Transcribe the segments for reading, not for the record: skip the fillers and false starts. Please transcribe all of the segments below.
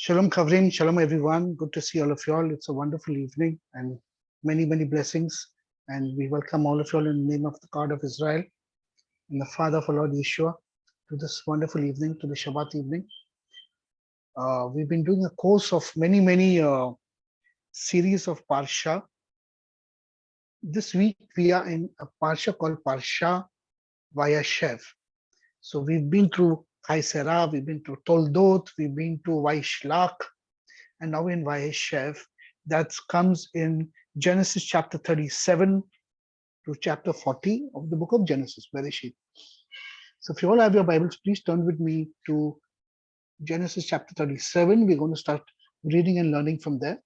Shalom Kavrin, Shalom everyone. Good to see all of you all. It's a wonderful evening and many, many blessings. And we welcome all of you all in the name of the God of Israel and the Father of our Lord Yeshua to this wonderful evening, to the Shabbat evening. We've been doing a course of many series of Parsha. This week we are in a Parsha called Parsha Vayeishev. So we've been through Kaisera, we've been through Toldot, we've been to Vaishlach, and now in Vayeishev, that comes in Genesis chapter 37 to chapter 40 of the book of Genesis, Vayeishev. So if you all have your Bibles, please turn with me to Genesis chapter 37. We're going to start reading and learning from there.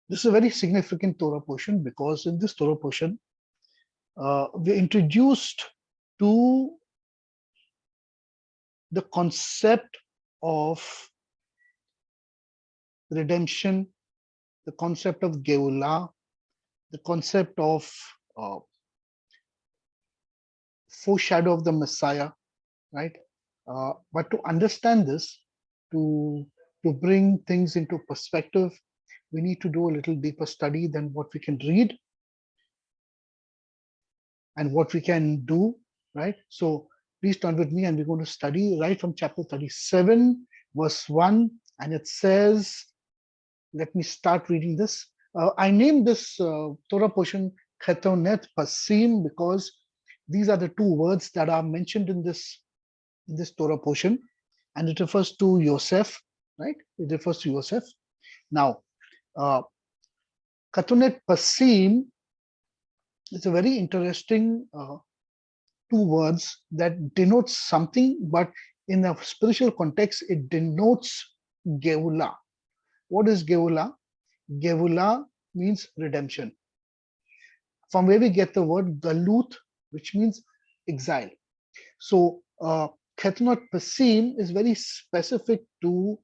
This is a very significant Torah portion because in this Torah portion, we're introduced to the concept of redemption, the concept of Geulah, the concept of foreshadow of the Messiah, right? But to understand this, to bring things into perspective, we need to do a little deeper study than what we can read and what we can do, right? So please turn with me and we're going to study right from chapter 37, verse 1. And it says, let me start reading this. I named this Torah portion Ketonet, Pasim, because these are the two words that are mentioned in this Torah portion, and it refers to Yosef, right? It refers to Yosef. Now, Ketonet Pasim is a very interesting two words that denotes something, but in a spiritual context, it denotes Geulah. What is Geulah? Geulah means redemption, from where we get the word galut, which means exile. So Ketonet Pasim is very specific to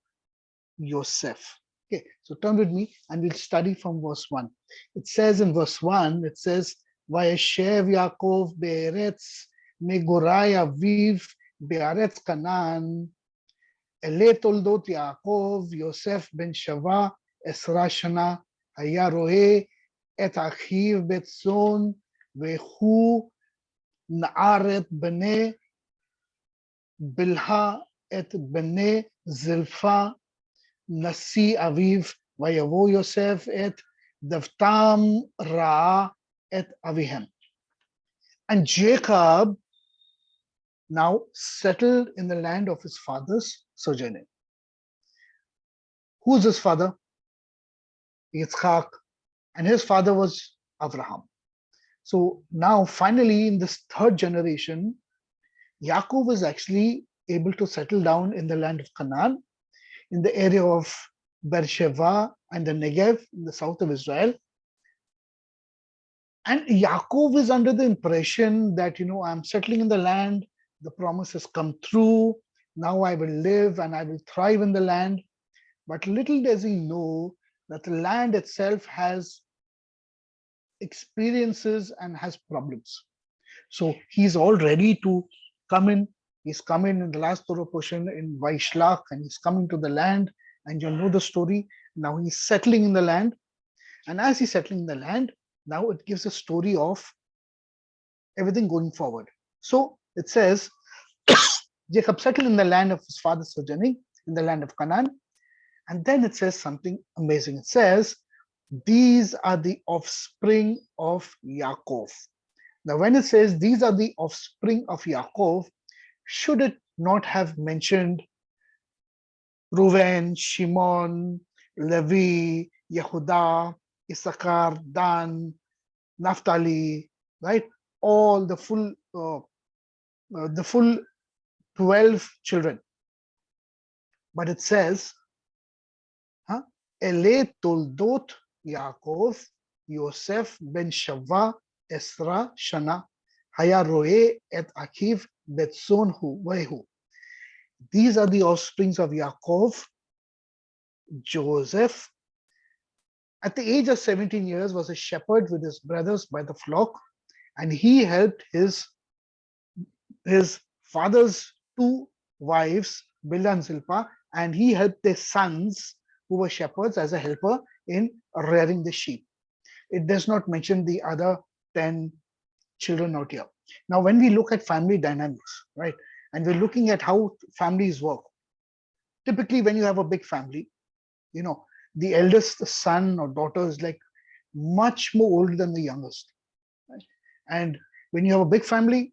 Yosef. Okay, so turn with me and we'll study from verse 1. It says in verse 1, it says, Vayeishev Yaakov be'eretz megorai aviv be'aretz Canaan ele toldot Yaakov Yosef ben Shava esra shana haya roe et achiv betzon vehu na'aret bnei bilha et bnei zilfa nasi aviv vayavo Yosef et davtam ra et avihem. And Jacob now settled in the land of his father's sojourning. Who's his father? Yitzchak, and his father was Abraham. So now finally in this third generation, Yaakov is actually able to settle down in the land of Canaan, in the area of Beersheba and the Negev in the south of Israel. And Yaakov is under the impression that, I'm settling in the land, the promise has come through, now I will live and I will thrive in the land. But little does he know that the land itself has experiences and has problems. So he's all ready to come in. He's come in the last Torah portion in Vaishlach, and he's coming to the land, and you'll know the story. Now he's settling in the land. And as he's settling in the land, now it gives a story of everything going forward. So it says, Jacob settled in the land of his father's sojourning, in the land of Canaan. And then it says something amazing. It says, these are the offspring of Yaakov. Now, when it says these are the offspring of Yaakov, should it not have mentioned Reuven, Shimon, Levi, Yehuda, Issachar, Dan, Naphtali, right? All the full 12 children. But it says, Ele toldot Yaakov, Yosef ben Shava, Esra Shana, Haya roe et Akiv betzon hu vehu. These are the offsprings of Yaakov. Joseph, at the age of 17 years, was a shepherd with his brothers by the flock, and he helped his father's two wives Bilhah and Zilpah, and he helped their sons who were shepherds as a helper in rearing the sheep. It does not mention the other 10 children out here. Now, when we look at family dynamics, right, and we're looking at how families work, typically when you have a big family, you know, the eldest son or daughter is like much more older than the youngest. Right? And when you have a big family,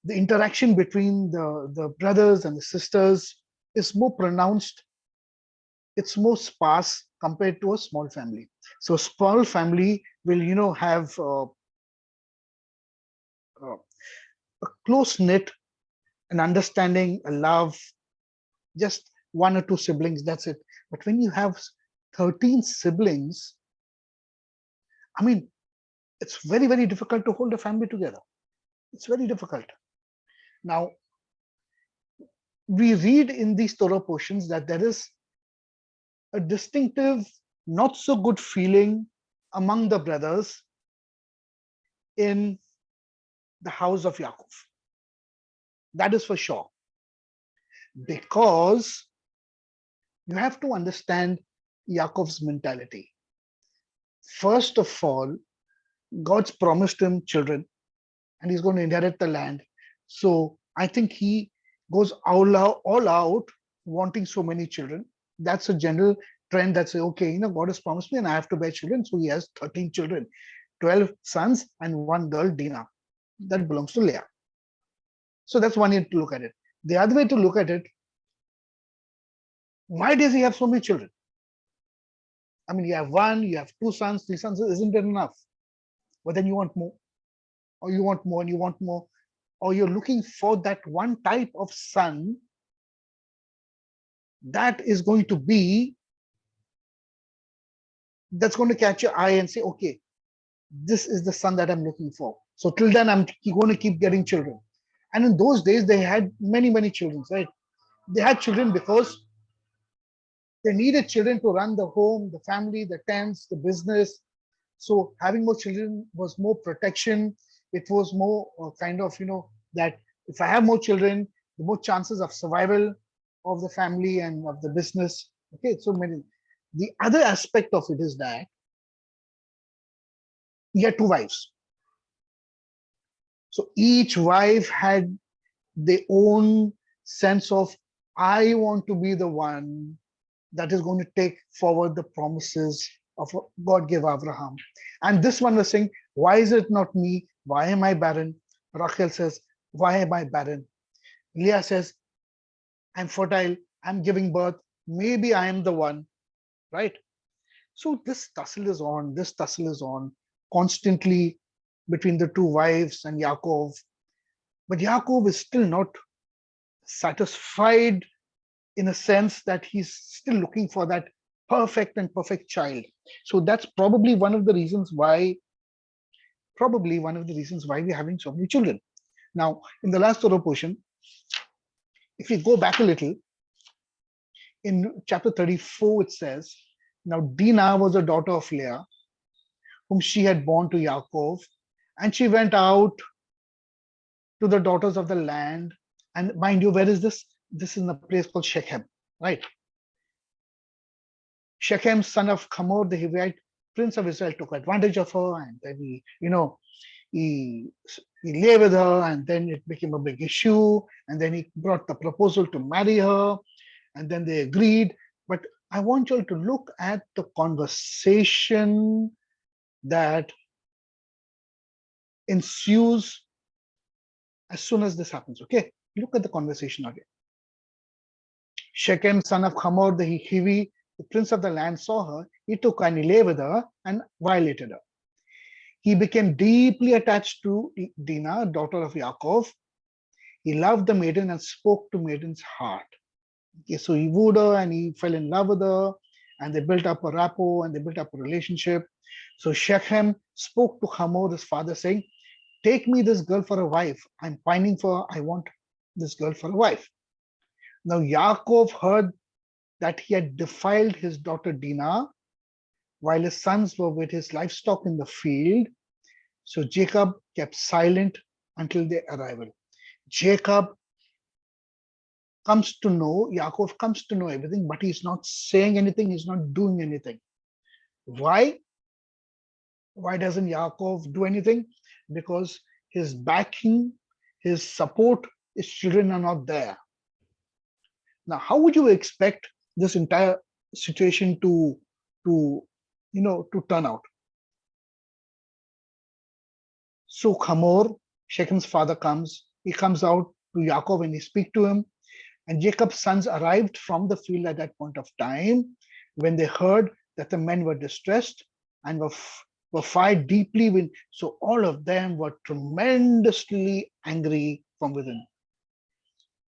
the interaction between the brothers and the sisters is more pronounced, it's more sparse compared to a small family. So small family will, have a close knit, an understanding, a love, just one or two siblings, that's it. But when you have 13 siblings, I mean, it's very, very difficult to hold a family together. It's very difficult. Now, we read in these Torah portions that there is a distinctive, not so good feeling among the brothers in the house of Yaakov. That is for sure. Because you have to understand Yaakov's mentality. First of all, God's promised him children and he's going to inherit the land. So I think he goes all out wanting so many children. That's a general trend that say, okay, God has promised me and I have to bear children. So he has 13 children, 12 sons and one girl, Dinah, that belongs to Leah. So that's one way to look at it. The other way to look at it, why does he have so many children? I mean, you have one, you have two sons, three sons, isn't it enough? But then you want more, or you want more and you want more, or you're looking for that one type of son that is going to be, that's going to catch your eye and say, okay, this is the son that I'm looking for. So till then, I'm going to keep getting children. And in those days, they had many, many children, right? They had children because they needed children to run the home, the family, the tents, the business. So having more children was more protection. It was more kind of, that if I have more children, the more chances of survival of the family and of the business. Okay, so many. The other aspect of it is that he had two wives. So each wife had their own sense of, I want to be the one that is going to take forward the promises of what God gave Abraham. And this one was saying, why is it not me? Why am I barren? Rachel says, why am I barren? Leah says, I'm fertile, I'm giving birth, maybe I am the one, right? So this tussle is on constantly between the two wives and Yaakov. But Yaakov is still not satisfied in a sense that he's still looking for that perfect child. So that's probably one of the reasons why we're having so many children. Now, in the last Torah portion, if we go back a little, in chapter 34, it says, now Dinah was a daughter of Leah, whom she had born to Yaakov, and she went out to the daughters of the land. And mind you, where is this? This is in a place called Shechem, right? Shechem, son of Hamor, the Hivite, prince of Israel, took advantage of her, and then he lay with her, and then it became a big issue, and then he brought the proposal to marry her, and then they agreed. But I want you all to look at the conversation that ensues as soon as this happens. Okay, look at the conversation again. Shechem, son of Hamor, the Hivi, the prince of the land, saw her. He took and he lay with her and violated her. He became deeply attached to Dinah, daughter of Yaakov. He loved the maiden and spoke to maiden's heart. Okay, so he wooed her and he fell in love with her, and they built up a rapport and they built up a relationship. So Shechem spoke to Hamor, his father, saying, take me this girl for a wife. I'm pining for her. I want this girl for a wife. Now Yaakov heard that he had defiled his daughter Dinah while his sons were with his livestock in the field. So Jacob kept silent until their arrival. Jacob Yaakov comes to know everything, but he's not saying anything, he's not doing anything. Why? Why doesn't Yaakov do anything? Because his backing, his support, his children are not there. Now, how would you expect this entire situation to to turn out? So Hamor, Shechem's father, comes. He comes out to Yaakov and he speaks to him. And Jacob's sons arrived from the field at that point of time when they heard that the men were distressed and were fired deeply. So all of them were tremendously angry from within.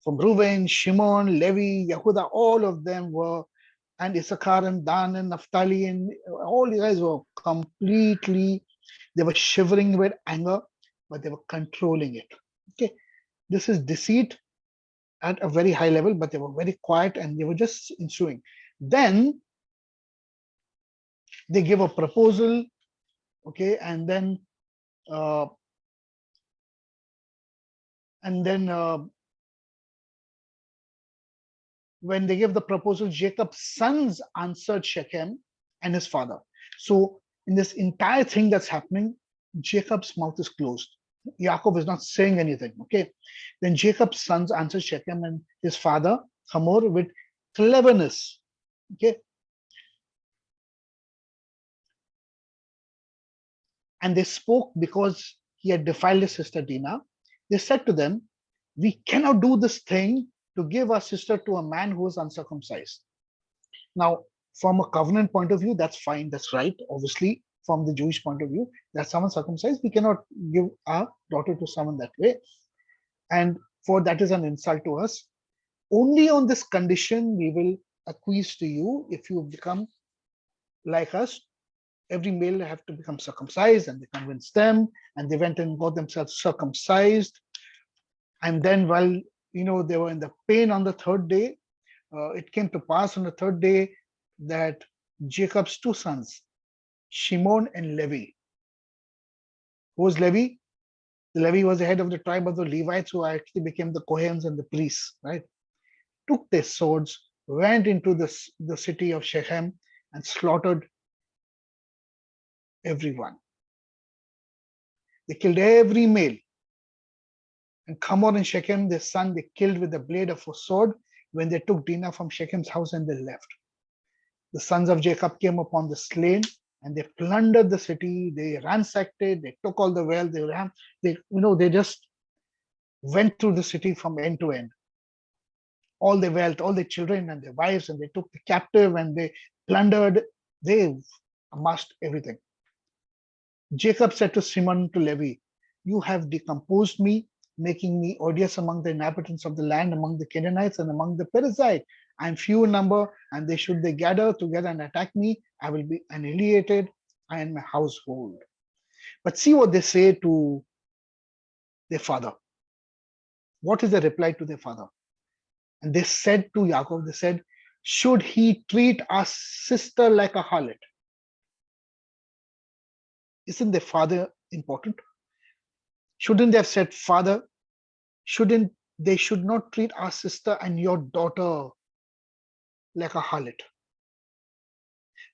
From Reuben, Shimon, Levi, Yehuda, all of them were, and Issachar and Dan and Naphtali, and all the guys were completely, they were shivering with anger, but they were controlling it. Okay, this is deceit at a very high level, but they were very quiet and they were just ensuing. Then they give a proposal, okay, uh, and then when they give the proposal, Jacob's sons answered Shechem and his father. So in this entire thing that's happening, Jacob's mouth is closed. Yaakov is not saying anything. Okay. Then Jacob's sons answered Shechem and his father, Hamor, with cleverness. Okay. And they spoke because he had defiled his sister Dinah. They said to them, we cannot do this thing to give our sister to a man who is uncircumcised. Now, from a covenant point of view, that's fine, that's right. Obviously, from the Jewish point of view, that someone circumcised, we cannot give our daughter to someone that way. And for that is an insult to us. Only on this condition we will acquiesce to you if you become like us. Every male have to become circumcised, and they convinced them, and they went and got themselves circumcised. And then while they were in the pain on the third day, it came to pass on the third day that Jacob's two sons, Shimon and Levi. Who was Levi? The Levi was the head of the tribe of the Levites, who actually became the Kohens and the priests, right? Took their swords, went into the city of Shechem, and slaughtered everyone. They killed every male. And Hamor and Shechem, their son, they killed with the blade of a sword when they took Dinah from Shechem's house and they left. The sons of Jacob came upon the slain and they plundered the city. They ransacked it. They took all the wealth. They just went through the city from end to end. All the wealth, all the children and their wives, and they took the captive and they plundered. They amassed everything. Jacob said to Shimon to Levi, you have decomposed me, making me odious among the inhabitants of the land, among the Canaanites and among the Perizzites. I am few in number, and should they gather together and attack me, I will be annihilated, I and my household. But see what they say to their father. What is the reply to their father? And they said to Yaakov, they said, should he treat our sister like a harlot? Isn't their father important? Shouldn't they have said, Father, they should not treat our sister and your daughter like a harlot?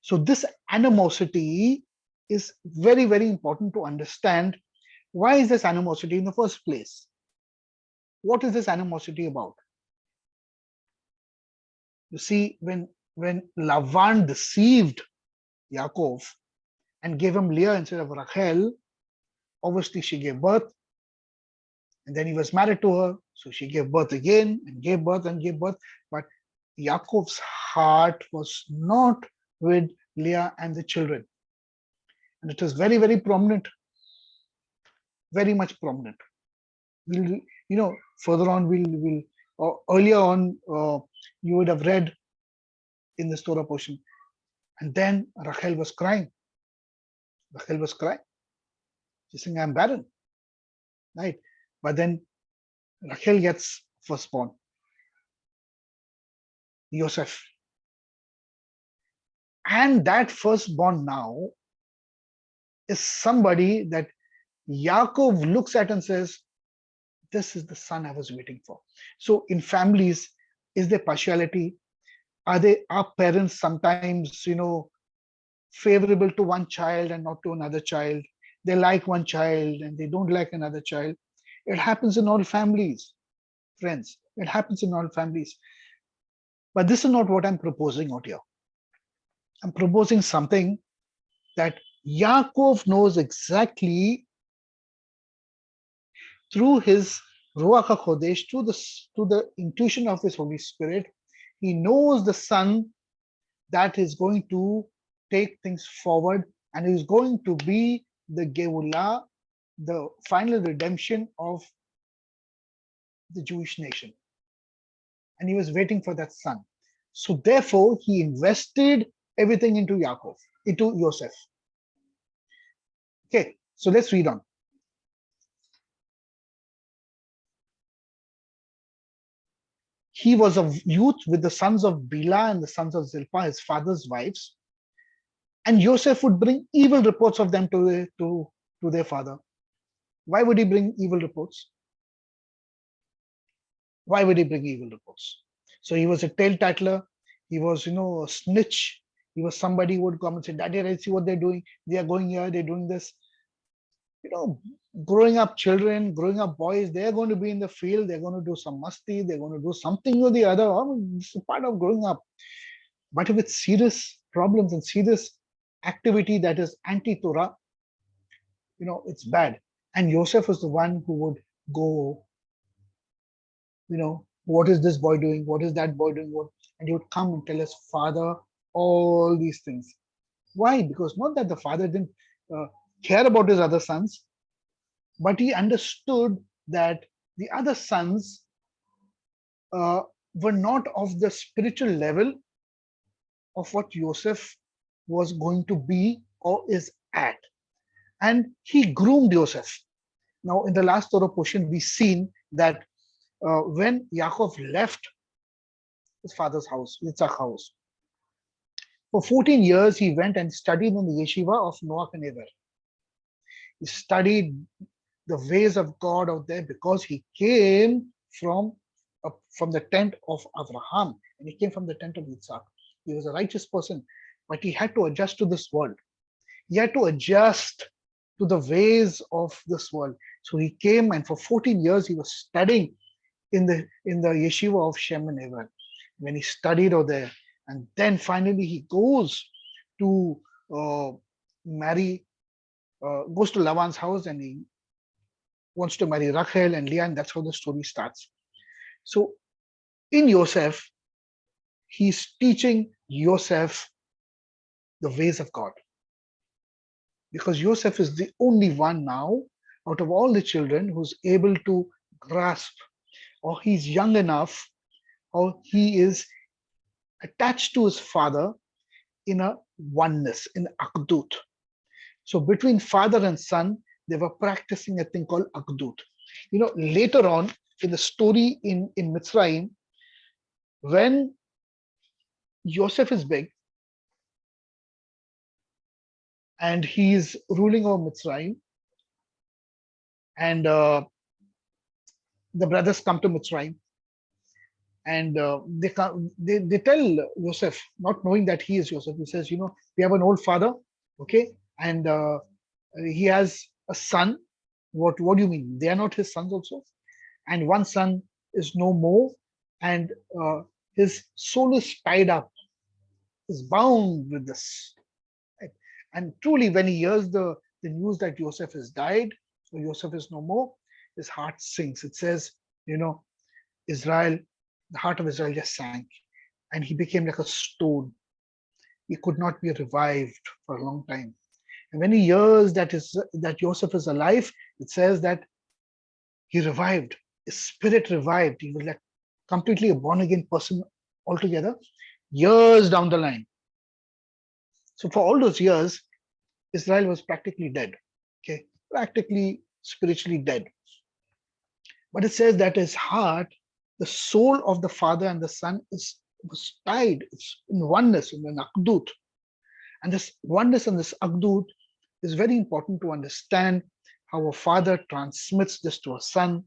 So this animosity is very, very important to understand. Why is this animosity in the first place? What is this animosity about? You see, when Lavan deceived Yaakov and gave him Leah instead of Rachel, obviously she gave birth, and then he was married to her, so she gave birth again and gave birth and gave birth. But Yaakov's heart was not with Leah and the children, and it was very, very prominent, very much prominent. We'll, further on, earlier on, you would have read in this Torah portion, and then Rachel was crying. Rachel was crying. She's saying, I'm barren, right? But then Rachel gets firstborn, Yosef. And that firstborn now is somebody that Yaakov looks at and says, this is the son I was waiting for. So in families, Is there partiality? Are parents sometimes, favorable to one child and not to another child? They like one child and they don't like another child. It happens in all families, friends. It happens in all families. But this is not what I'm proposing out here. I'm proposing something that Yaakov knows exactly through his Ruach HaKodesh, through the intuition of his Holy Spirit. He knows the son that is going to take things forward and is going to be the Geulah, the final redemption of the Jewish nation. And he was waiting for that son. So therefore, he invested everything into Yaakov, into Yosef. Okay, so let's read on. He was a youth with the sons of Bela and the sons of Zilpah, his father's wives. And Yosef would bring evil reports of them to their father. Why would he bring evil reports? Why would he bring evil reports? So he was a tale tattler. He was, a snitch. He was somebody who would come and say, Daddy, I see what they're doing. They are going here, they're doing this. Growing up children, growing up boys, they're going to be in the field, they're going to do some masti, they're going to do something or the other. It's a part of growing up. But if it's serious problems and serious activity that is anti-Torah, it's bad. And Yosef was the one who would go, what is this boy doing? What is that boy doing? And he would come and tell his father all these things. Why? Because not that the father didn't care about his other sons, but he understood that the other sons were not of the spiritual level of what Yosef was going to be or is at. And he groomed Yosef. Now, in the last Torah portion, we've seen that when Yaakov left his father's house, Yitzhak's house, for 14 years he went and studied in the yeshiva of Noach and Eber. He studied the ways of God out there because he came from the tent of Abraham and he came from the tent of Yitzhak. He was a righteous person, but he had to adjust to this world. He had to adjust to the ways of this world. So he came and for 14 years he was studying in the yeshiva of Shem and Eber. When he studied over there, and then finally he goes to goes to Laban's house and he wants to marry Rachel and Leah, and that's how the story starts. So in Yosef, he's teaching Yosef the ways of God. Because Yosef is the only one now out of all the children who's able to grasp, or he's young enough, or he is attached to his father in a oneness, in akdut. So between father and son, they were practicing a thing called akdut. Later on in the story in Mitzrayim, when Yosef is big and he's ruling over Mitzrayim, and the brothers come to Mitzrayim, and they tell Yosef, not knowing that he is Yosef, he says, we have an old father, okay, and he has a son. What do you mean? They are not his sons also? And one son is no more, and his soul is tied up, is bound with this. Right? And truly, when he hears the news that Yosef has died, or Yosef is no more, his heart sinks. It says, Israel, the heart of Israel just sank, and he became like a stone. He could not be revived for a long time. And when he hears that Yosef is alive, it says that he revived. His spirit revived. He was like completely a born again person altogether, years down the line. So for all those years, Israel was practically dead. Okay, practically spiritually dead. But it says that his heart, the soul of the Father and the Son was tied. It's in oneness, in an akdut. And this oneness and this akdut is very important to understand how a father transmits this to a son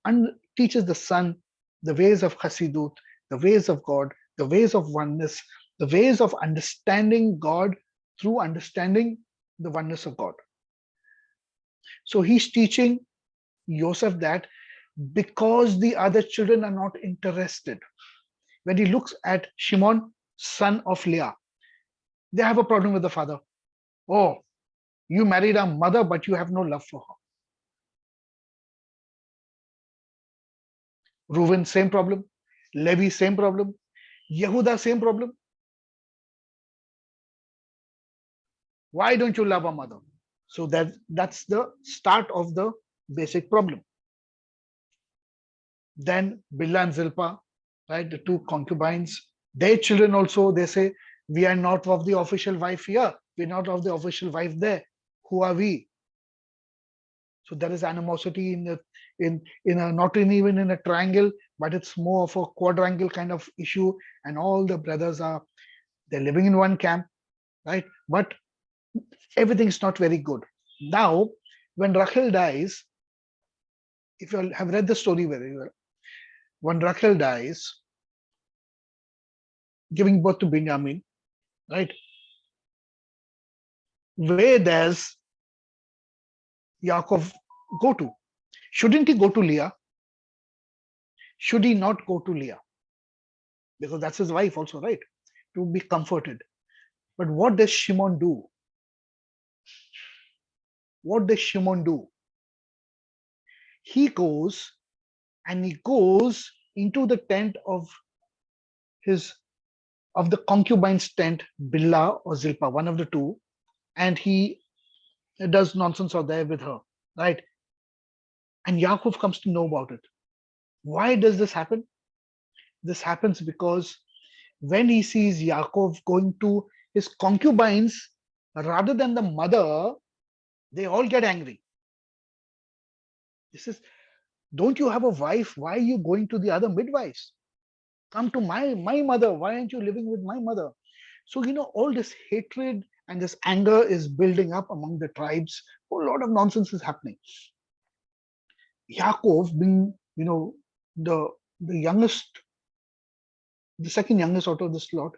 and teaches the son the ways of Hasidut, the ways of God, the ways of oneness, the ways of understanding God through understanding the oneness of God. So he's teaching Yosef that because the other children are not interested. When he looks at Shimon, son of Leah, they have a problem with the father. Oh, you married a mother, but you have no love for her. Reuben, same problem. Levi, same problem. Yehuda, same problem. Why don't you love a mother? So that's the start of the basic problem. Then Bilhah and Zilpah, right, the two concubines, their children also, they say, we are not of the official wife here. We're not of the official wife there. Who are we? So there is animosity in a not in even in a triangle, but it's more of a quadrangle kind of issue. And all the brothers are they're living in one camp, right? But everything's not very good. Now, when Rachel dies, if you have read the story very well, when Rachel dies, giving birth to Benjamin, right? Where does Yaakov go to? Shouldn't he go to Leah? Should he not go to Leah? Because that's his wife also, right? To be comforted. But what does Shimon do? What does Shimon do? He goes and he goes into the tent his of the concubine's tent, Bilhah or Zilpah, one of the two, and he does nonsense out there with her, right? And Yaakov comes to know about it. Why does this happen? This happens because when he sees Yaakov going to his concubines rather than the mother, they all get angry. This is, don't you have a wife? Why are you going to the other midwives? Come to my mother. Why aren't you living with my mother? So, all this hatred and this anger is building up among the tribes. A lot of nonsense is happening. Yaakov, being, the the youngest, the second youngest out of this lot,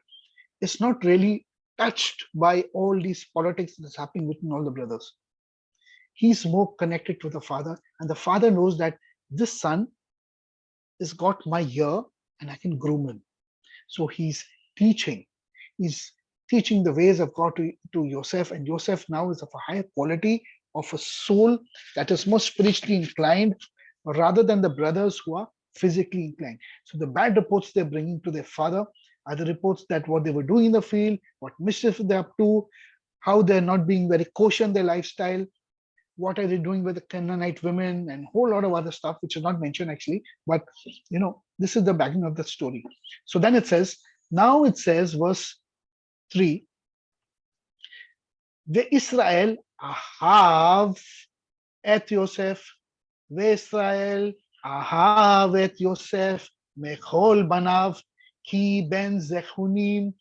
is not really touched by all these politics that's happening between all the brothers. He's more connected to the father, and the father knows that this son has got my ear and I can groom him. So teaching. He's teaching the ways of God to Yosef, and Yosef now is of a higher quality of a soul that is more spiritually inclined rather than the brothers who are physically inclined. So the bad reports they're bringing to their father are the reports that what they were doing in the field, what mischief they're up to, how they're not being very kosher in their lifestyle, what are they doing with the Canaanite women, and a whole lot of other stuff which is not mentioned actually. But this is the background of the story. So then it says, verse 3, Israel ahav et Yosef, Israel ahav et Yosef mechol banav, ki ben zechunim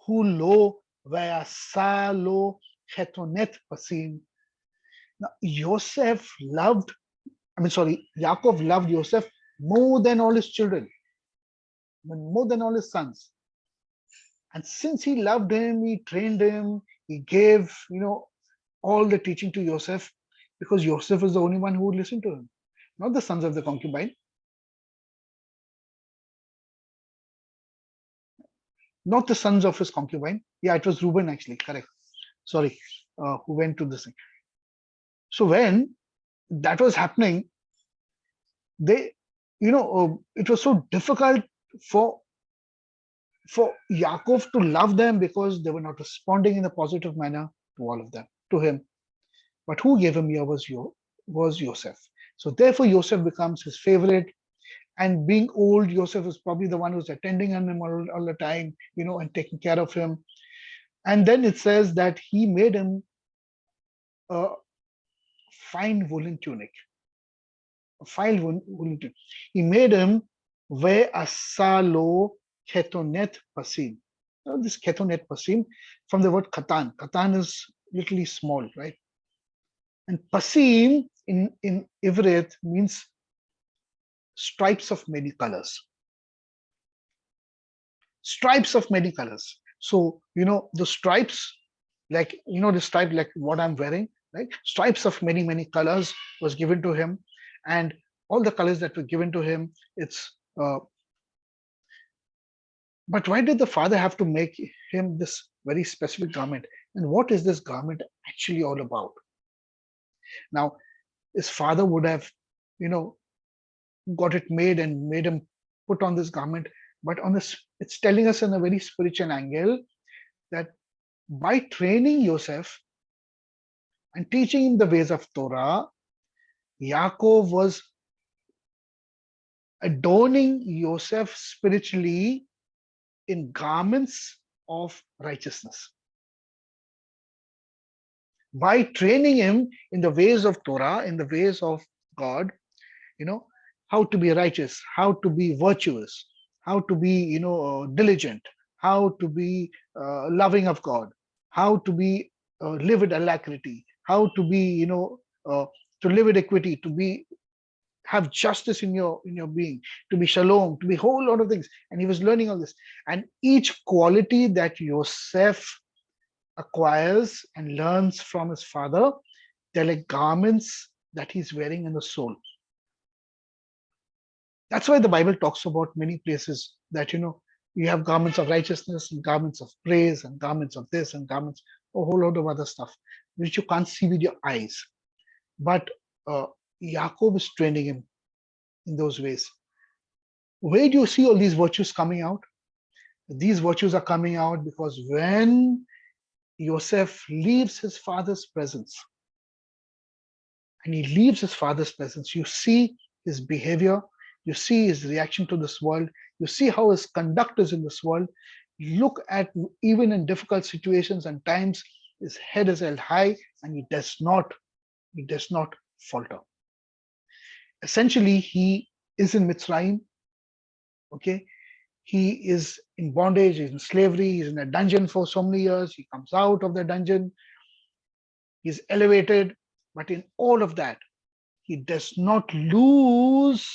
hu lo ve'asa lo Ketonet Pasim. Now, Yaakov loved Yosef more than all his children, more than all his sons. And since he loved him, he trained him, he gave, all the teaching to Yosef, because Yosef is the only one who would listen to him, not the sons of the concubine, not the sons of his concubine. Yeah, it was Reuben actually, correct. Sorry, who went to this thing. So when that was happening, they, it was so difficult for Yaakov to love them because they were not responding in a positive manner to all of them, to him. But who gave him ear was Yosef. So therefore Yosef becomes his favorite. And being old, Yosef is probably the one who's attending on him all the time, and taking care of him. And then it says that he made him a fine woolen tunic. A fine woolen tunic. He made him wear a salo Ketonet Pasim. Now, this Ketonet Pasim from the word Katan. Katan is literally small, right? And Pasim in Ivrit means stripes of many colors. stripes of many colors. So, the stripes, like, the stripe, like what I'm wearing, right? Stripes of many, many colors was given to him. And all the colors that were given to him, but why did the father have to make him this very specific garment? And what is this garment actually all about? Now, his father would have, you know, got it made and made him put on this garment. But on this, it's telling us in a very spiritual angle that by training Yosef and teaching him the ways of Torah, Yaakov was adorning Yosef spiritually in garments of righteousness. By training him in the ways of Torah, in the ways of God, you know, how to be righteous, how to be virtuous, how to be, diligent, how to be loving of God, how to be live with alacrity, how to be, to live with equity, to be have justice in your being, to be shalom, to be whole lot of things. And he was learning all this. And each quality that Yosef acquires and learns from his father, they're like garments that he's wearing in the soul. That's why the Bible talks about many places that you have garments of righteousness and garments of praise and garments of this and garments, a whole lot of other stuff which you can't see with your eyes. But uh, Yaakov is training him in those ways. Where do you see all these virtues coming out? These virtues are coming out because when Yosef leaves his father's presence, and he leaves his father's presence, you see his behavior, you see his reaction to this world, you see how his conduct is in this world. You look at, even in difficult situations and times, his head is held high and he does not falter. Essentially, he is in Mitzrayim, okay? He is in bondage, he's in slavery, he's in a dungeon for so many years, he comes out of the dungeon, he's elevated, but in all of that, he does not lose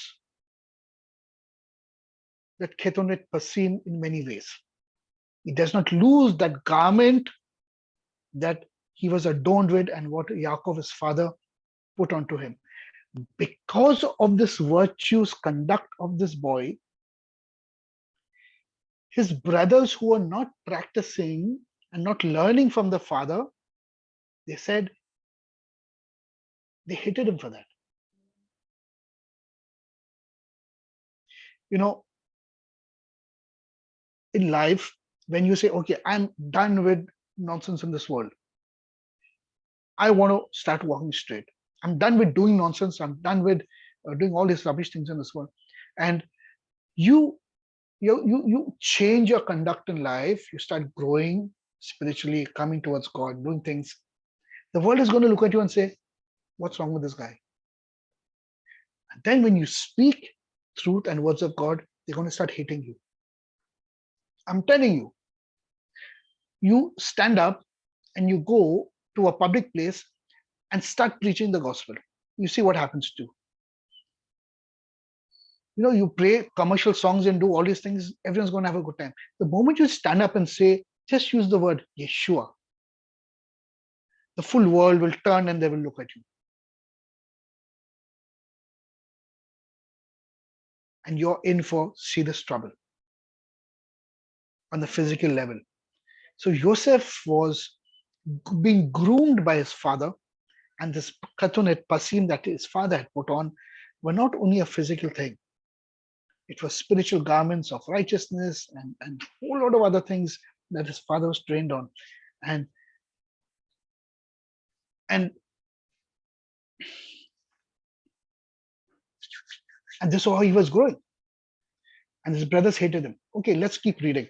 that Ketonet Pasim in many ways. He does not lose that garment that he was adorned with and what Yaakov, his father, put onto him. Because of this virtuous conduct of this boy, his brothers who are not practicing and not learning from the father, they said they hated him for that. You know, in life, when you say, okay, I'm done with nonsense in this world, I want to start walking straight. I'm done with doing nonsense. I'm done with doing all these rubbish things in this world. And you, you change your conduct in life. You start growing spiritually, coming towards God, doing things. The world is going to look at you and say, "What's wrong with this guy?" And then when you speak truth and words of God, they're going to start hating you. I'm telling you, you stand up and you go to a public place and start preaching the gospel. You see what happens to you. You play commercial songs and do all these things, everyone's going to have a good time. The moment you stand up and say, just use the word Yeshua, the full world will turn and they will look at you. And you're in for serious trouble on the physical level. So Yosef was being groomed by his father, and this Ketonet Pasim that his father had put on were not only a physical thing. It was spiritual garments of righteousness and a whole lot of other things that his father was trained on. And and and this is how he was growing. And his brothers hated him. Okay, let's keep reading.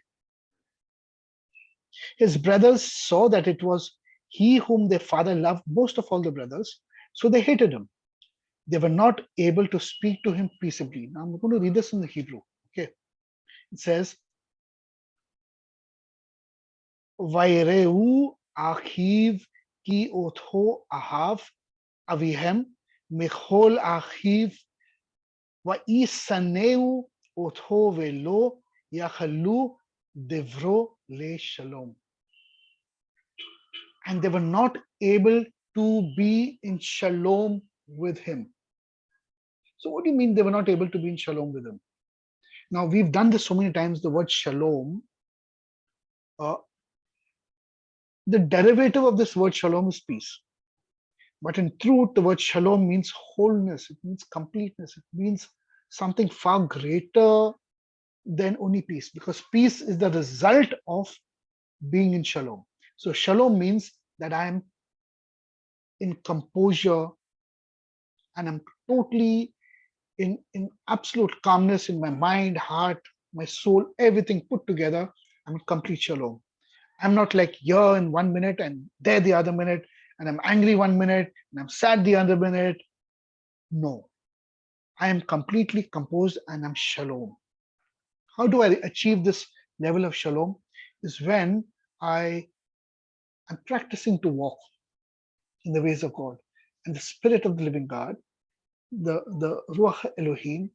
His brothers saw that it was he whom their father loved most of all the brothers, so they hated him. They were not able to speak to him peaceably. Now I'm going to read this in the Hebrew. Okay, it says, "Vayreu achiv ki otho ahav avihem mechol achiv va'isaneu otho velo yachalu Devro le shalom. And they were not able to be in shalom with him. So, what do you mean they were not able to be in shalom with him? Now, we've done this so many times. The word shalom, uh, the derivative of this word shalom is peace. But in truth, the word shalom means wholeness, it means completeness, it means something far greater than only peace, because peace is the result of being in shalom. So, shalom means that I am in composure and I'm totally in absolute calmness in my mind, heart, my soul, everything put together. I'm in complete shalom. I'm not like here in 1 minute and there the other minute, and I'm angry 1 minute and I'm sad the other minute. No, I am completely composed and I'm shalom. How do I achieve this level of shalom? Is when I am practicing to walk in the ways of God. And the Spirit of the living God, the Ruach Elohim,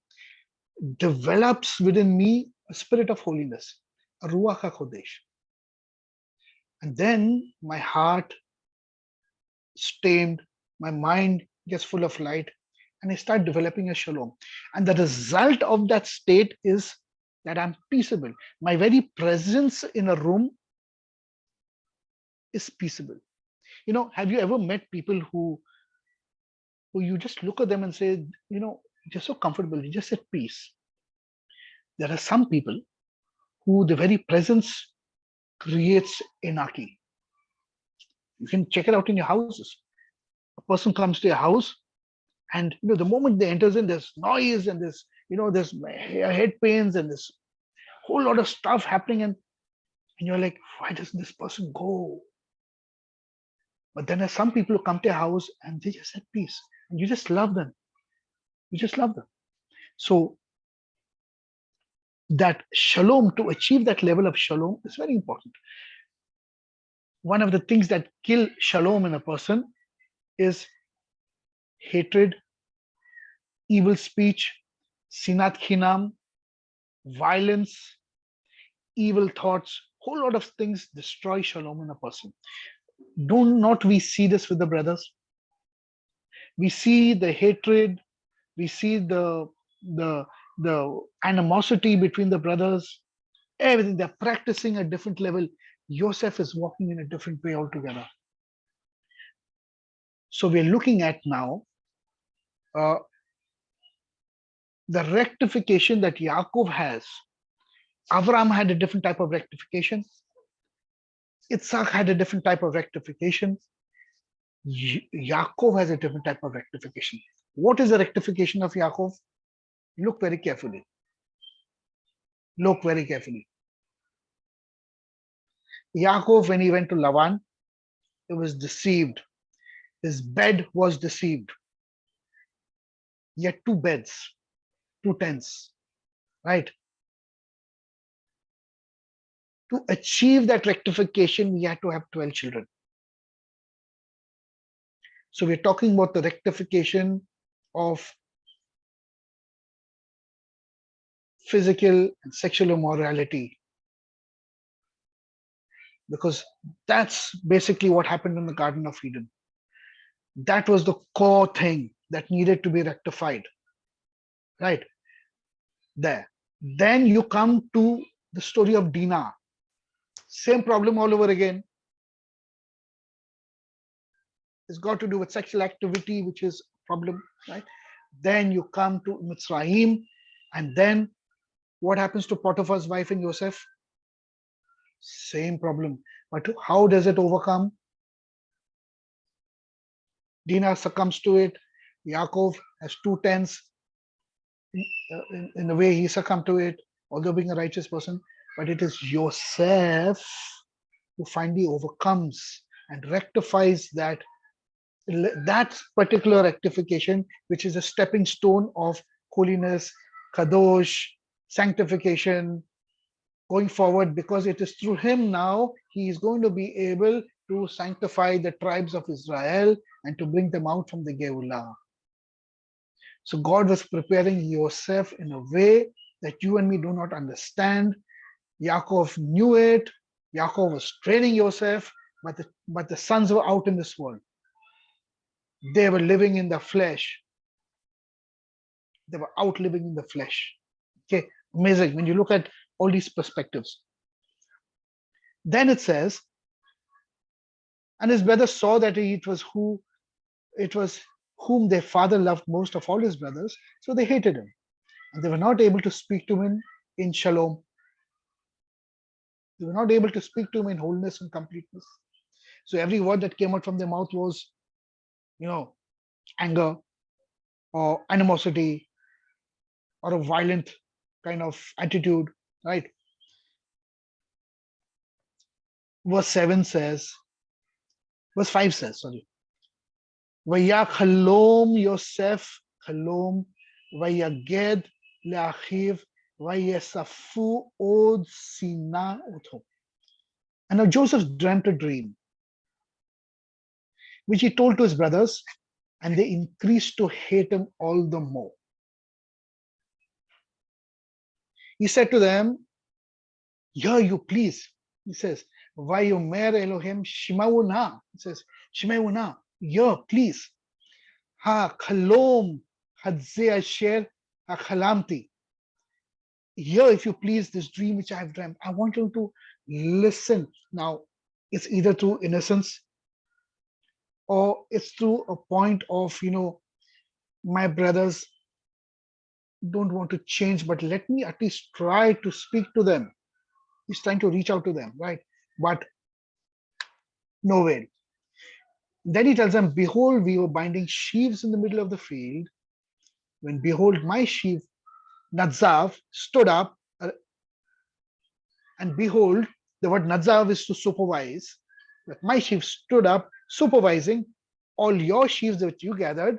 develops within me a spirit of holiness, a Ruach HaKodesh. And then my heart is tamed, my mind gets full of light, and I start developing a shalom. And the result of that state is that I'm peaceable. My very presence in a room is peaceable. Have you ever met people who you just look at them and say, you're so comfortable, you just at peace. There are some people who the very presence creates anarchy. You can check it out in your houses. A person comes to your house, and the moment they enters in, there's noise and there's head pains and there's whole lot of stuff happening, and you're like, why doesn't this person go? But then there's some people who come to your house and they just at peace, and you just love them. You just love them. So that shalom, to achieve that level of shalom, is very important. One of the things that kill shalom in a person is hatred, evil speech, sinat chinam, violence, evil thoughts. Whole lot of things destroy shalom in a person. Do not we see this with the brothers? We see the hatred, we see the the animosity between the brothers, everything. They're practicing a different level. Yosef is walking in a different way altogether. So we're looking at now uh, the rectification that Yaakov has. Avram had a different type of rectification. Itzhak had a different type of rectification. Yaakov has a different type of rectification. What is the rectification of Yaakov? Look very carefully. Look very carefully. Yaakov, when he went to Lavan, he was deceived. His bed was deceived. He had two beds, two tents, right? To achieve that rectification, he had to have 12 children. So we're talking about the rectification of physical and sexual immorality, because that's basically what happened in the Garden of Eden. That was the core thing that needed to be rectified, right? There. Then you come to the story of Dinah. Same problem all over again. It's got to do with sexual activity, which is a problem, right? Then you come to Mitzrayim, and then what happens to Potiphar's wife and Yosef? Same problem. But how does it overcome? Dinah succumbs to it. Yaakov has two tents. In a way, he succumbed to it, although being a righteous person. But it is Yosef who finally overcomes and rectifies that particular rectification, which is a stepping stone of holiness, kadosh, sanctification, going forward, because it is through him now he is going to be able to sanctify the tribes of Israel and to bring them out from the Geulah. So God was preparing Yosef in a way that you and me do not understand. Yaakov knew it. Yaakov was training Yosef, but the sons were out in this world. They were living in the flesh. They were out living in the flesh. Okay, amazing when you look at all these perspectives. Then it says, and his brothers saw that it was whom their father loved most of all his brothers, so they hated him, and they were not able to speak to him in shalom. They were not able to speak to him in wholeness and completeness. So every word that came out from their mouth was, you know, anger or animosity or a violent kind of attitude, right? Verse 7 says, verse 5 says, sorry, Vayakhalom Yosef Khalom Vayaged Leachiv Vayesafu Od Sina Otho. And now Joseph dreamt a dream, which he told to his brothers, and they increased to hate him all the more. He said to them, Hear you, please. He says, Vayomer Elohim Shimauna. He says, Shimauna, hear, please. Ha Khalom Hadze Asher Ha Khalamti. Hear, if you please, this dream which I have dreamt. I want you to listen. Now, it's either through innocence or it's through a point of, my brothers don't want to change, but let me at least try to speak to them. He's trying to reach out to them, right? But no way. Then he tells them, Behold, we were binding sheaves in the middle of the field, when behold, my sheaf, Nadzav, stood up, and behold, the word Nadzav is to supervise. That my sheaf stood up, supervising all your sheaves that you gathered,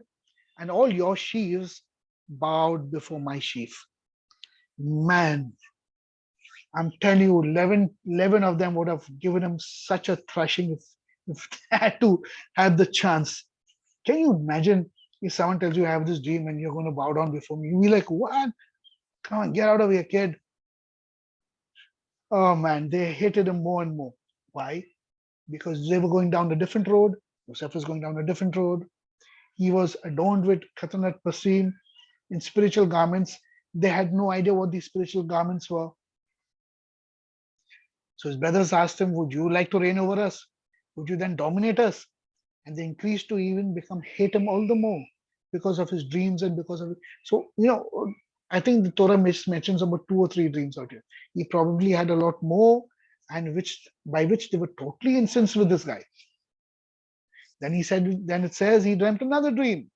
and all your sheaves bowed before my sheaf. Man, I'm telling you, 11 of them would have given him such a thrashing if they had to have the chance. Can you imagine if someone tells you I have this dream and you're going to bow down before me? You'll be like, what? Come on, get out of here, kid. Oh man, they hated him more and more. Why? Because they were going down a different road. Yosef was going down a different road. He was adorned with Ketonet Pasim in spiritual garments. They had no idea what these spiritual garments were. So his brothers asked him, Would you like to reign over us? Would you then dominate us? And they increased to even become hate him all the more because of his dreams and because of it. So, I think the Torah mentions about 2 or 3 dreams out here. He probably had a lot more, and by which they were totally incensed with this guy. Then it says he dreamt another dream.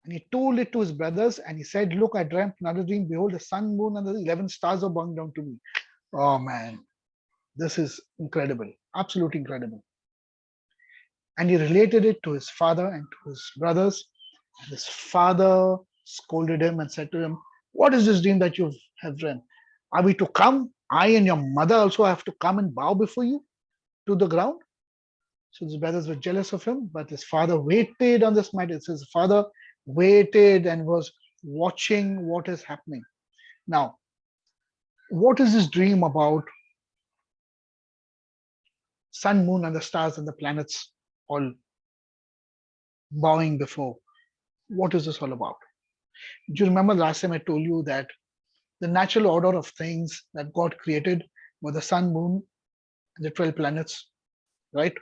And he told it to his brothers, and he said, Look, I dreamt another dream. Behold, the sun, moon, and the 11 stars are bowing down to me. Oh man, this is incredible, absolutely incredible. And he related it to his father and to his brothers. And his father scolded him and said to him, What is this dream that you have dreamt? Are we to come? I and your mother also have to come and bow before you to the ground? So his brothers were jealous of him, but his father waited on this matter. It says his father waited and was watching what is happening. Now, what is this dream about? Sun, moon, and the stars and the planets all bowing before. What is this all about? Do you remember last time I told you that the natural order of things that God created were the sun, moon, and the 12 planets, right?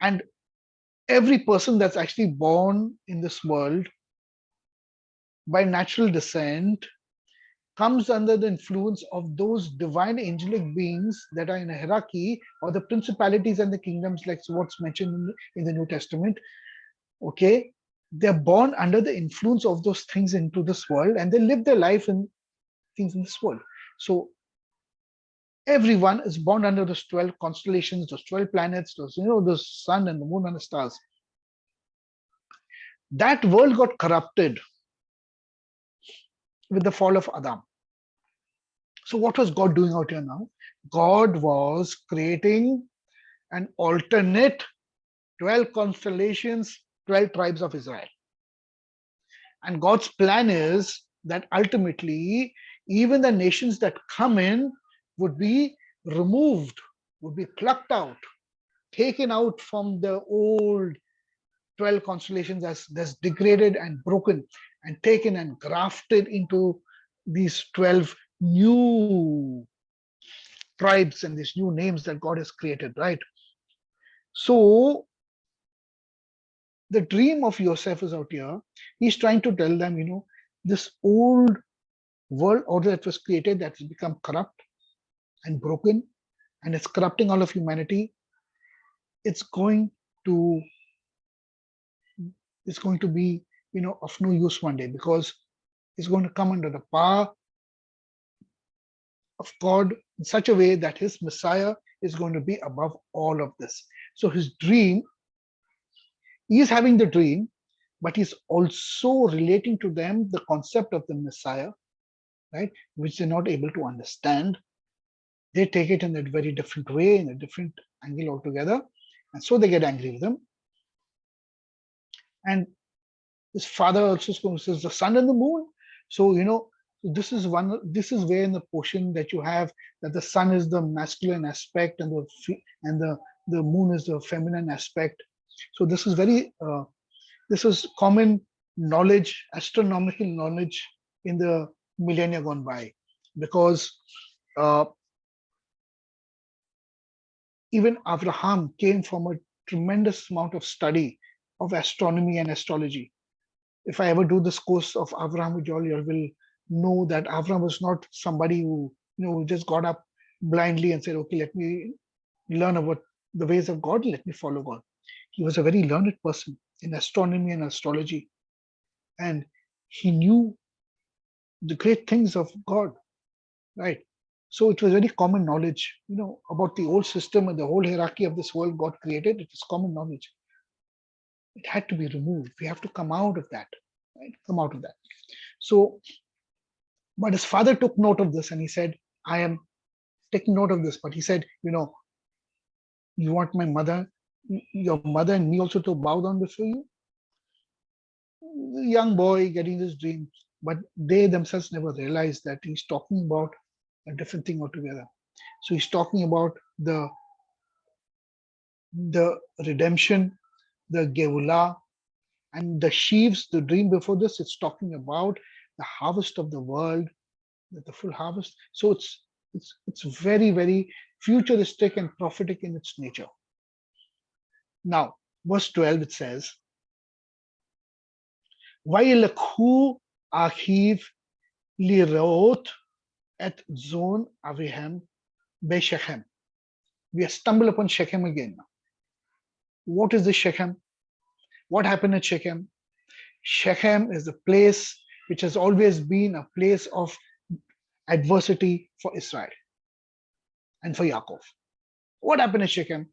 And every person that's actually born in this world by natural descent comes under the influence of those divine angelic beings that are in a hierarchy, or the principalities and the kingdoms, like what's mentioned in the New Testament. Okay, they're born under the influence of those things into this world, and they live their life in things in this world. So everyone is born under those 12 constellations, those 12 planets, the sun and the moon and the stars. That world got corrupted with the fall of Adam. So what was God doing out here now? God was creating an alternate 12 constellations, 12 tribes of Israel. And God's plan is that ultimately Even the nations that come in would be removed, would be plucked out, taken out from the old 12 constellations as degraded and broken, and taken and grafted into these 12 new tribes and these new names that God has created, right? So the dream of Yosef is out here. He's trying to tell them, this old world order that was created that has become corrupt and broken and it's corrupting all of humanity. It's going to it's going to be of no use one day, because it's going to come under the power of God in such a way that his Messiah is going to be above all of this. So his dream, he is having the dream, but he's also relating to them the concept of the Messiah, right? Which they're not able to understand. They take it in a very different way, in a different angle altogether. And so they get angry with him. And his father also says the sun and the moon. So, this is where in the portion that you have that the sun is the masculine aspect and the moon is the feminine aspect. So this is common knowledge, astronomical knowledge in the millennia gone by, because uh, even Abraham came from a tremendous amount of study of astronomy and astrology. If I ever do this course of Abraham with you all, you all will know that Abraham was not somebody who just got up blindly and said, "Okay, let me learn about the ways of God. Let me follow God." He was a very learned person in astronomy and astrology, and he knew the great things of God, right? So it was very common knowledge, about the old system and the whole hierarchy of this world God created. It is common knowledge. It had to be removed. We have to come out of that, right? Come out of that. So, but his father took note of this and he said, I am taking note of this. But he said, you want my mother, your mother and me also to bow down before you? The young boy getting this dream, but they themselves never realized that he's talking about a different thing altogether. So he's talking about the redemption, the Geulah, and the sheaves. The dream before this, it's talking about the harvest of the world, the full harvest. So it's very, very futuristic and prophetic in its nature. Now, verse 12 it says, "Vayelekhu achiv lirot et zon avihem be-Shechem." We stumble upon Shechem again. What is the Shechem? What happened at Shechem? Shechem is the place which has always been a place of adversity for Israel and for Yaakov. What happened at Shechem?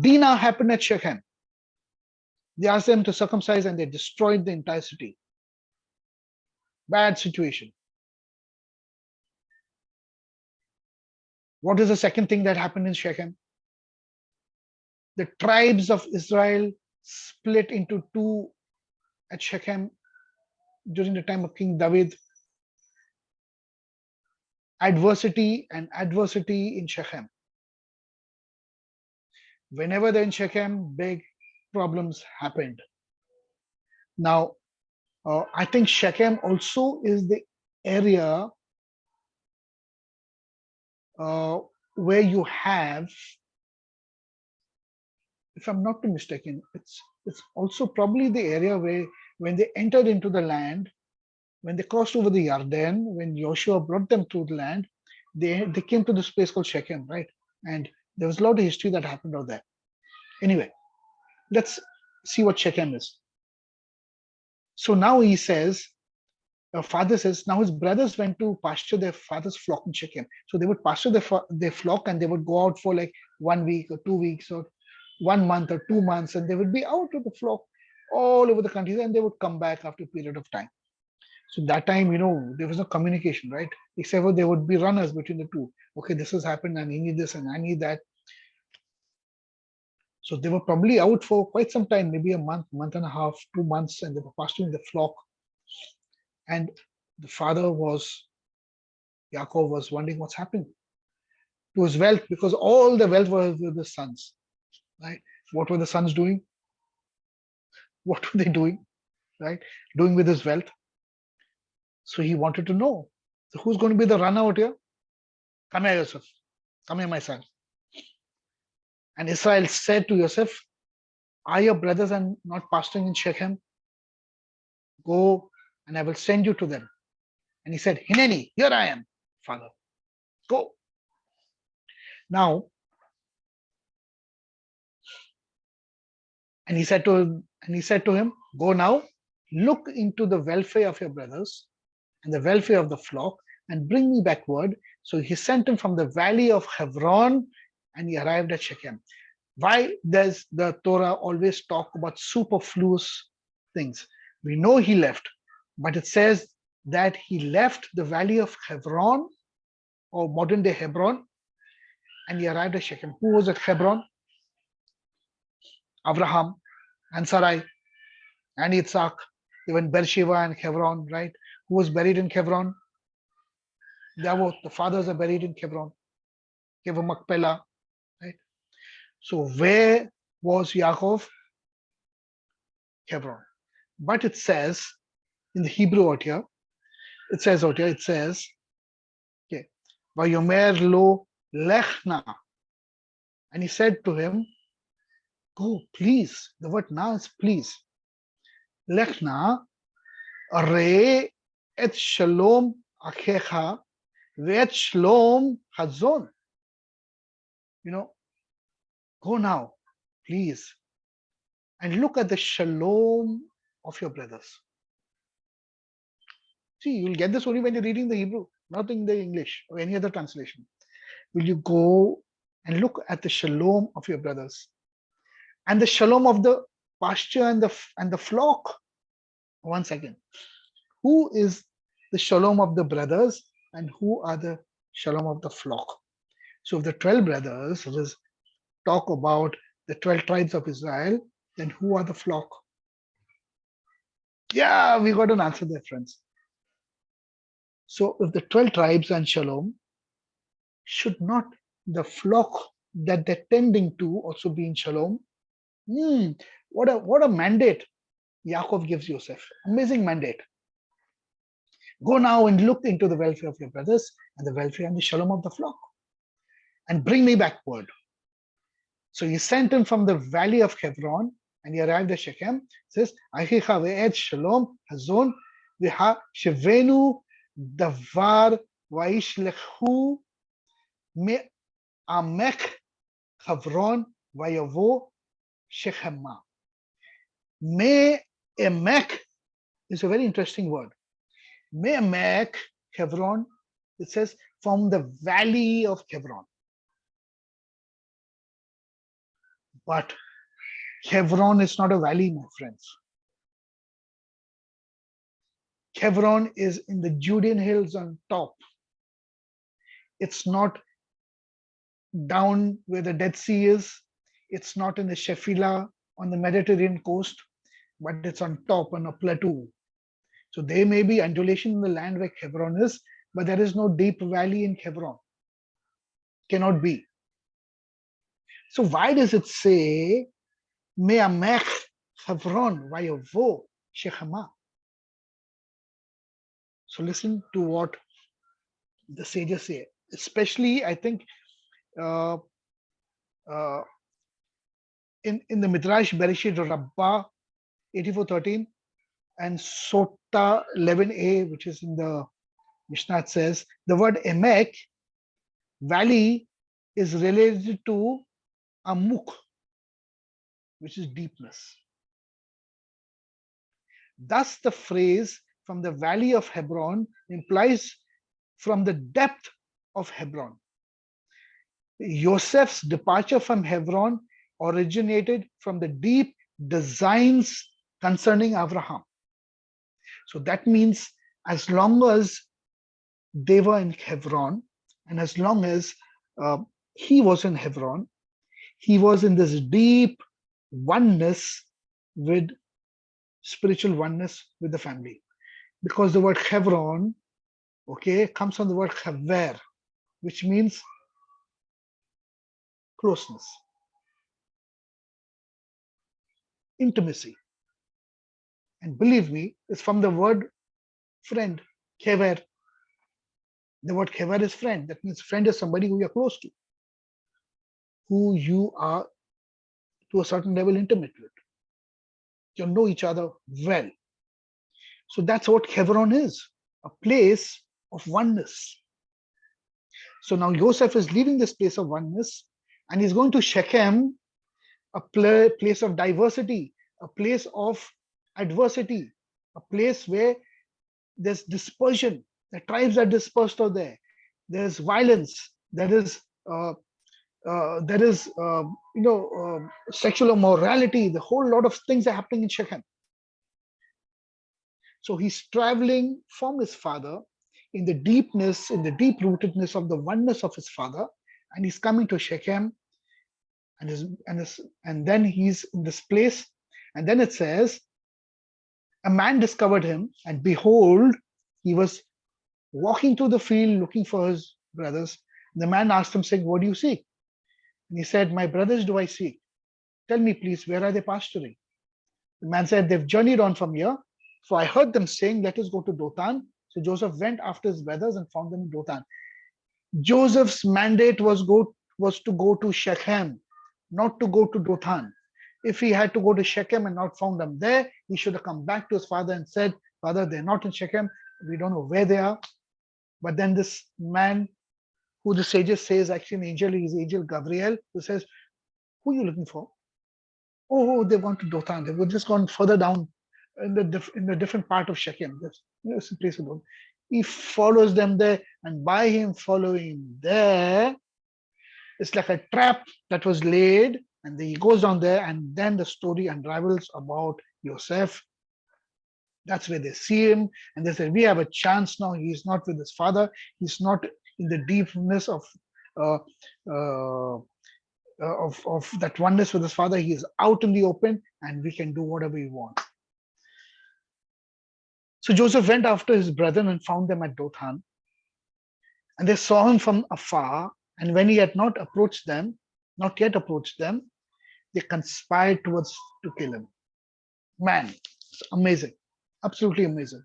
Dinah happened at Shechem. They asked them to circumcise and they destroyed the entire city. Bad situation. What is the second thing that happened in Shechem? The tribes of Israel split into two at Shechem during the time of King David. Adversity and adversity in Shechem. Whenever they're in Shechem, big problems happened. Now, I think Shechem also is the area where you have, if I'm not mistaken, it's also probably the area where when they entered into the land, when they crossed over the Yarden, when Joshua brought them through the land, they came to this place called Shechem, right? And there was a lot of history that happened out there. Anyway, let's see what Shechem is. So now he says, father says, now his brothers went to pasture their father's flock in Shechem. So they would pasture their flock and they would go out for like 1 week or 2 weeks or 1 month or 2 months, and they would be out of the flock all over the country, and they would come back after a period of time. So that time, there was no communication, right? Except for there would be runners between the two. Okay, this has happened and I need this and I need that. So they were probably out for quite some time, maybe a month, month and a half, 2 months, and they were pasturing the flock. And The father was, Yaakov was wondering what's happening to his wealth, because all the wealth was with the sons, right? What were the sons doing? What were they doing, right? Doing with his wealth. So he wanted to know. So who's going to be the runner out here? Come here, Yosef. Come here, my son. And Israel said to Yosef, are your brothers and not pasturing in Shechem? Go and I will send you to them. And he said, Hineni, here I am, father. Go. Now, and he said to him, go now, look into the welfare of your brothers and the welfare of the flock, and bring me back word. So he sent him from the valley of Hebron, and he arrived at Shechem. Why does the Torah always talk about superfluous things? We know he left, but it says that he left the valley of Hebron, or modern day Hebron, and he arrived at Shechem. Who was at Hebron? Abraham and Sarai and Yitzhak, even Beersheba and Hebron, right? Who was buried in Hebron? The fathers are buried in Hebron. Hebron Machpelah, right? So where was Yaakov? Hebron. But it says in the Hebrew out here, it says, okay, Vayomer lo lechna. And he said to him, go, please. The word na is please. Lechna, re et shalom achecha ve'et shalom hazon. Go now, please, and look at the shalom of your brothers. See, you'll get this only when you're reading the Hebrew, not in the English or any other translation. Will you go and look at the shalom of your brothers and the shalom of the pasture and the flock? One second. Who is the shalom of the brothers and who are the shalom of the flock? So if the 12 brothers talk about the 12 tribes of Israel, then who are the flock? Yeah, we got an answer there, friends. So if the 12 tribes and shalom, should not the flock that they're tending to also be in shalom? What a mandate Yaakov gives Yosef. Amazing mandate. Go now and look into the welfare of your brothers and the welfare and the shalom of the flock, and bring me back word. So he sent him from the valley of Hebron, and he arrived at Shechem. It says, Achicha ve'et shalom hazon v'ha shevenu davar vayishlechu me'amek Hebron vayavo Shechema. Me'emek is a very interesting word. Me'amek Hebron, it says from the valley of Hebron. But Hebron is not a valley, my friends. Hebron is in the Judean hills on top. It's not down where the Dead Sea is. It's not in the Shephelah on the Mediterranean coast, but it's on top on a plateau. So there may be undulation in the land where Hebron is, but there is no deep valley in Hebron. Cannot be. So why does it say Me'amech Hebron vayavo Shechema? So listen to what the sages say. Especially, I think, in the Midrash Bereshit Rabbah 84:13 and Sota 11a, which is in the Mishnah, it says the word Emek, valley, is related to Amuk, which is deepness. Thus, the phrase from the valley of Hebron implies from the depth of Hebron. Yosef's departure from Hebron originated from the deep designs concerning Abraham. So that means as long as they were in Hebron, and as long as he was in Hebron, he was in this deep oneness with spiritual oneness with the family. because the word Hebron, okay, comes from the word Chaver, which means closeness, intimacy. And believe me, it's from the word friend, Kever. The word Kever is friend. That means friend is somebody who you're close to, who you are to a certain level intimate with. You know each other well. So that's what Hebron is, a place of oneness. So now Yosef is leaving this place of oneness and he's going to Shechem, a place of diversity, a place of adversity, a place where there's dispersion. The tribes are dispersed out there. There's violence. Uh, there is sexual immorality. The whole lot of things are happening in Shechem. So he's traveling from his father in the deepness, in the deep rootedness of the oneness of his father, and he's coming to Shechem, and then he's in this place, and then it says, a man discovered him, and behold, he was walking through the field looking for his brothers. The man asked him, saying, "What do you seek?" And he said, "My brothers do I seek. Tell me, please, where are they pasturing?" The man said, "They've journeyed on from here. For I heard them saying, 'Let us go to Dothan.'" So Joseph went after his brothers and found them in Dothan. Joseph's mandate was to go to Shechem, not to go to Dothan. If he had to go to Shechem and not found them there, he should have come back to his father and said, "Father, they're not in Shechem. We don't know where they are." But then this man, who the sages say is actually an angel, is angel Gabriel, who says, "Who are you looking for?" "Oh, they want to Dothan. They were just gone further down in the different part of Shechem. That's a place of Dothan." He follows them there, and by him following there, it's like a trap that was laid, and he goes down there, and then the story unravels about Yosef. That's where they see him, and they say, "We have a chance now. He's not with his father. He's not in the deepness uh, uh, of that oneness with his father. He is out in the open, and we can do whatever we want." So Joseph went after his brethren and found them at Dothan, and they saw him from afar. And when he had not yet approached them, they conspired towards to kill him. Man, it's amazing, absolutely amazing.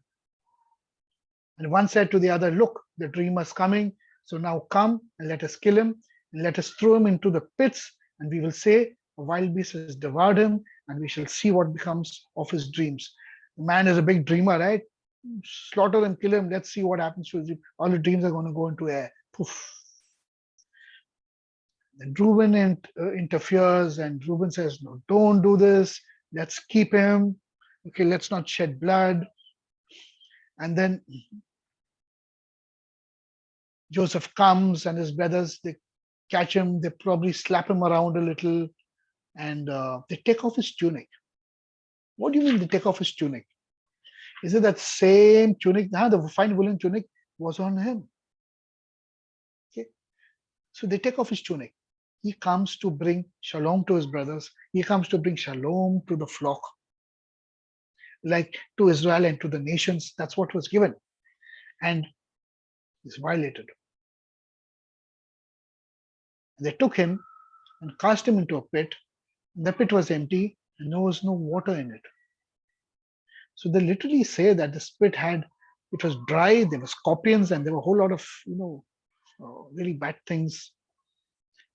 And one said to the other, "Look, the dreamer's coming. So now come and let us kill him, and let us throw him into the pits, and we will say, 'A wild beast has devoured him,' and we shall see what becomes of his dreams." The man is a big dreamer, right? Slaughter him, kill him, let's see what happens to his dream. All the dreams are going to go into air. Poof. Then Reuben interferes, and Reuben says, "No, don't do this. Let's keep him. Okay, let's not shed blood." And then Joseph comes, and his brothers, they catch him. They probably slap him around a little, and they take off his tunic. What do you mean they take off his tunic? Is it that same tunic? The fine woolen tunic was on him. Okay, so they take off his tunic. He comes to bring shalom to his brothers. He comes to bring shalom to the flock, like to Israel and to the nations. That's what was given. And he's violated. And they took him and cast him into a pit. And the pit was empty and there was no water in it. So they literally say that the pit it was dry, there were scorpions, and there were a whole lot of, really bad things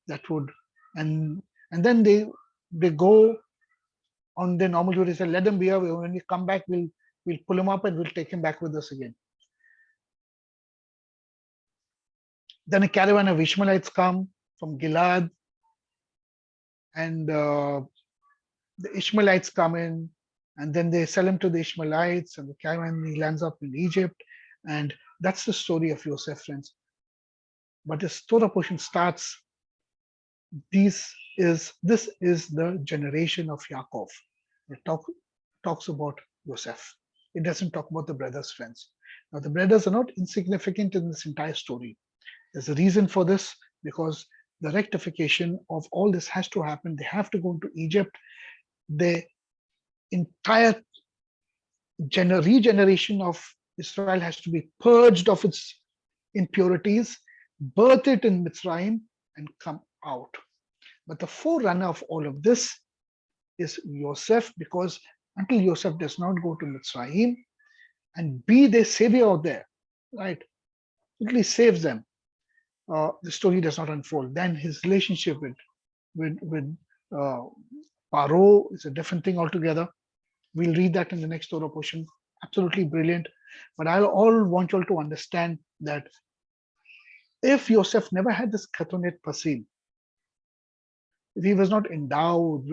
that would, and then they go on their normal duty. They say, "Let them be here. When we come back, we'll pull him up and we'll take him back with us again." Then a caravan of Ishmaelites come from Gilad, and the Ishmaelites come in, and then they sell him to the Ishmaelites, and the caravan, he lands up in Egypt, and that's the story of Yosef, friends. But the Torah portion starts. This is the generation of Yaakov. It talks about Yosef. It doesn't talk about the brothers, friends. Now the brothers are not insignificant in this entire story. There's a reason for this, because the rectification of all this has to happen. They have to go into Egypt. The entire regeneration of Israel has to be purged of its impurities, birth it in Mitzrayim, and come out. But the forerunner of all of this is Yosef, because until Yosef does not go to Mitzrayim and be their savior out there, right? At least saves them. The story does not unfold. Then his relationship with uh, Paro is a different thing altogether. We'll read that in the next Torah portion. Absolutely brilliant. But I all want you all to understand that if Yosef never had this Ketonet Pasim, if he was not endowed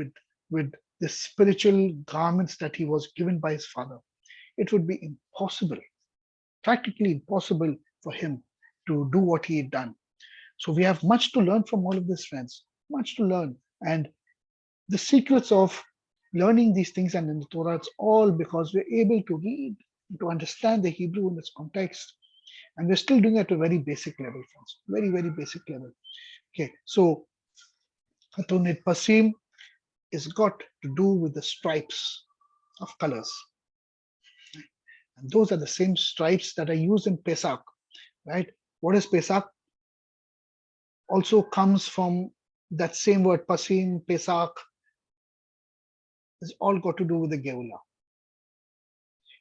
with the spiritual garments that he was given by his father, it would be impossible, practically impossible for him to do what he had done. So we have much to learn from all of this, friends. Much to learn. And the secrets of learning these things and in the Torah, it's all because we're able to read, to understand the Hebrew in its context. And we're still doing it at a very basic level, friends. Very, very basic level. Okay, so Ketonet Pasim is got to do with the stripes of colors. And those are the same stripes that are used in Pesach, right? What is Pesach? Also comes from that same word, Pasim, Pesach. It's all got to do with the Geulah.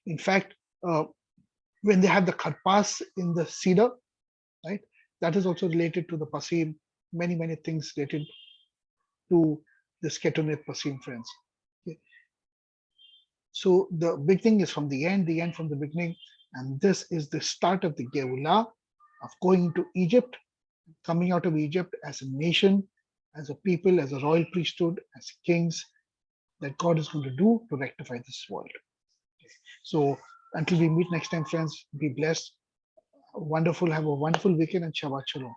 In fact, when they have the karpas in the cedar, right, that is also related to the Pasim. Many, many things related to this Ketonet Pasim, friends. Okay. So the beginning is from the end from the beginning, and this is the start of the Geulah of going into Egypt, coming out of Egypt as a nation, as a people, as a royal priesthood, as kings, that God is going to do to rectify this world. So until we meet next time, friends, be blessed. Wonderful. Have a wonderful weekend and Shabbat Shalom.